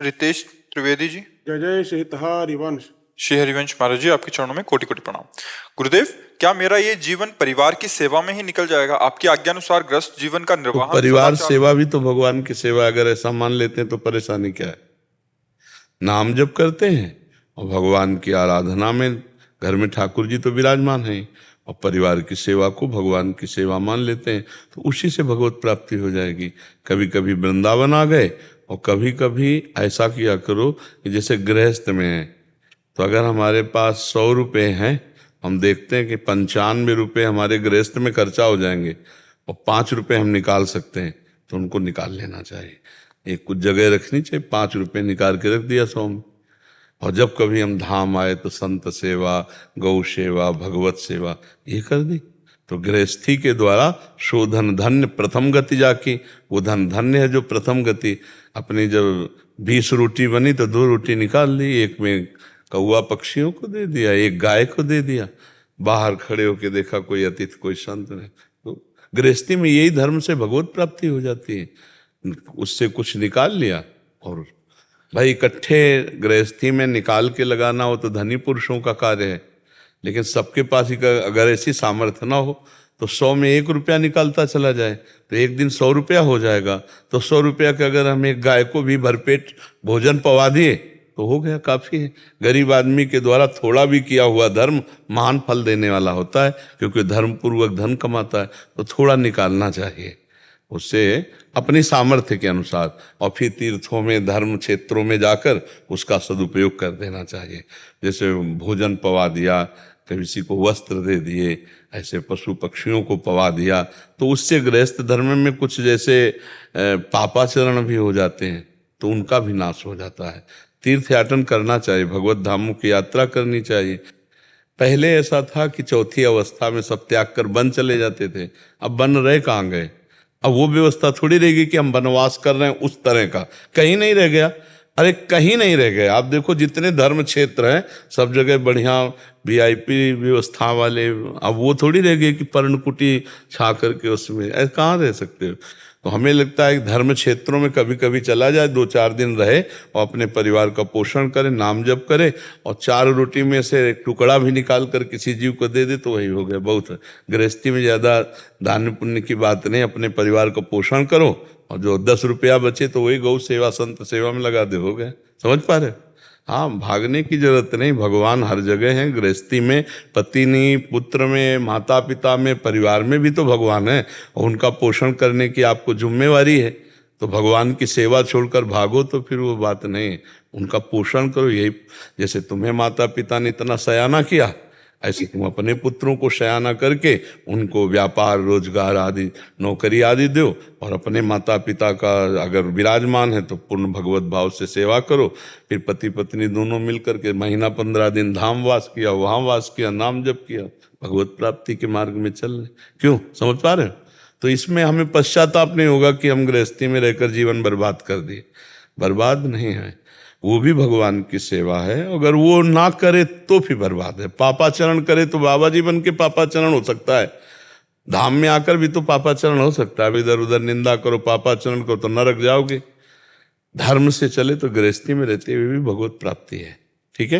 रितेश त्रिवेदी जी। जय जय श्री हरिवंश। श्री हरिवंश महाराज जी, आपके चरणों में कोटि कोटि प्रणाम। गुरुदेव, क्या मेरा ये जीवन परिवार की सेवा में ही निकल जाएगा? आपकी आज्ञानुसार ग्रस्त जीवन का तो निर्वाह परिवार सेवा भी तो भगवान की सेवा, अगर ऐसा मान लेते हैं तो परेशानी क्या है? नाम जप करते हैं और भगवान की आराधना में घर में ठाकुर जी तो विराजमान हैं, और परिवार की सेवा को भगवान की सेवा मान लेते हैं, तो उसी से भगवत प्राप्ति हो जाएगी। कभी कभी वृंदावन आ गए, और कभी कभी ऐसा किया करो कि जैसे गृहस्थ में है, तो अगर हमारे पास 100 रुपये हैं, हम देखते हैं कि 95 रुपये हमारे गृहस्थ में खर्चा हो जाएंगे और 5 रुपये हम निकाल सकते हैं, तो उनको निकाल लेना चाहिए। एक कुछ जगह रखनी चाहिए, 5 रुपये निकाल के रख दिया 100 में। और जब कभी हम धाम आए तो संत सेवा, गौ सेवा, भगवत सेवा ये कर दी, तो गृहस्थी के द्वारा शोधन धन्य प्रथम गति जाकी। वो धन धन्य है जो प्रथम गति। अपनी जब 20 रोटी बनी तो 2 रोटी निकाल ली, एक में कौआ पक्षियों को दे दिया, एक गाय को दे दिया। बाहर खड़े होके देखा कोई अतिथि कोई संत नहीं। तो गृहस्थी में यही धर्म से भगवत प्राप्ति हो जाती है। उससे कुछ निकाल लिया, और भाई इकट्ठे गृहस्थी में निकाल के लगाना हो तो धनी पुरुषों का कार्य है, लेकिन सबके पास ही अगर ऐसी सामर्थ्य ना हो तो 100 में 1 रुपया निकालता चला जाए तो एक दिन 100 रुपया हो जाएगा। तो 100 रुपया के अगर हम एक गाय को भी भरपेट भोजन पवा दिए तो हो गया, काफ़ी है। गरीब आदमी के द्वारा थोड़ा भी किया हुआ धर्म महान फल देने वाला होता है, क्योंकि धर्मपूर्वक धन कमाता है, तो थोड़ा निकालना चाहिए उससे अपनी सामर्थ्य के अनुसार, और फिर तीर्थों में धर्म क्षेत्रों में जाकर उसका सदुपयोग कर देना चाहिए। जैसे भोजन पवा दिया, किसी को वस्त्र दे दिए, ऐसे पशु पक्षियों को पवा दिया, तो उससे गृहस्थ धर्म में कुछ जैसे पापाचरण भी हो जाते हैं, तो उनका भी नाश हो जाता है। तीर्थ याटन करना चाहिए, भगवत धामों की यात्रा करनी चाहिए। पहले ऐसा था कि चौथी अवस्था में सब त्याग कर वन चले जाते थे, अब वन रहे कहाँ गए? अब वो व्यवस्था थोड़ी रहेगी कि हम वनवास कर रहे हैं उस तरह का, कहीं नहीं रह गया। अरे कहीं नहीं रह गया। आप देखो जितने धर्म क्षेत्र हैं सब जगह बढ़िया VIP व्यवस्था वाले, अब वो थोड़ी रह गई कि पर्णकुटी छा करके उसमें, ऐसे कहाँ रह सकते हो? तो हमें लगता है कि धर्म क्षेत्रों में कभी कभी चला जाए, 2-4 दिन रहे और अपने परिवार का पोषण करे, नाम जप करे, और 4 रोटी में से एक टुकड़ा भी निकाल कर किसी जीव को दे दे तो वही हो गया, बहुत है। गृहस्थी में ज़्यादा दान पुण्य की बात नहीं, अपने परिवार का पोषण करो, और जो 10 रुपया बचे तो वही गौ सेवा संत सेवा में लगा दे, हो गया। समझ पा रहे? हाँ, भागने की जरूरत नहीं, भगवान हर जगह हैं। गृहस्थी में, पत्नी पुत्र में, माता पिता में, परिवार में भी तो भगवान है, और उनका पोषण करने की आपको जिम्मेवारी है। तो भगवान की सेवा छोड़कर भागो तो फिर वो बात नहीं है। उनका पोषण करो। यही जैसे तुम्हें माता पिता ने इतना सयाना किया, ऐसे तुम अपने पुत्रों को शयाना करके उनको व्यापार रोजगार आदि नौकरी आदि दो, और अपने माता पिता का अगर विराजमान है तो पूर्ण भगवत भाव से सेवा करो। फिर पति पत्नी दोनों मिलकर के महीना 15 दिन धाम वास किया, वहाँ वास किया, नाम जप किया, भगवत प्राप्ति के मार्ग में चल रहे। क्यों? समझ पा रहे हो? तो इसमें हमें पश्चाताप नहीं होगा कि हम गृहस्थी में रहकर जीवन बर्बाद कर दिए। बर्बाद नहीं है, वो भी भगवान की सेवा है। अगर वो ना करे तो फिर बर्बाद है। पापाचरण करे तो बाबा जी बन के पापाचरण हो सकता है, धाम में आकर भी तो पापाचरण हो सकता है। इधर उधर निंदा करो, पापाचरण करो तो नरक जाओगे। धर्म से चले तो गृहस्थी में रहते हुए भी भगवत प्राप्ति है। ठीक है।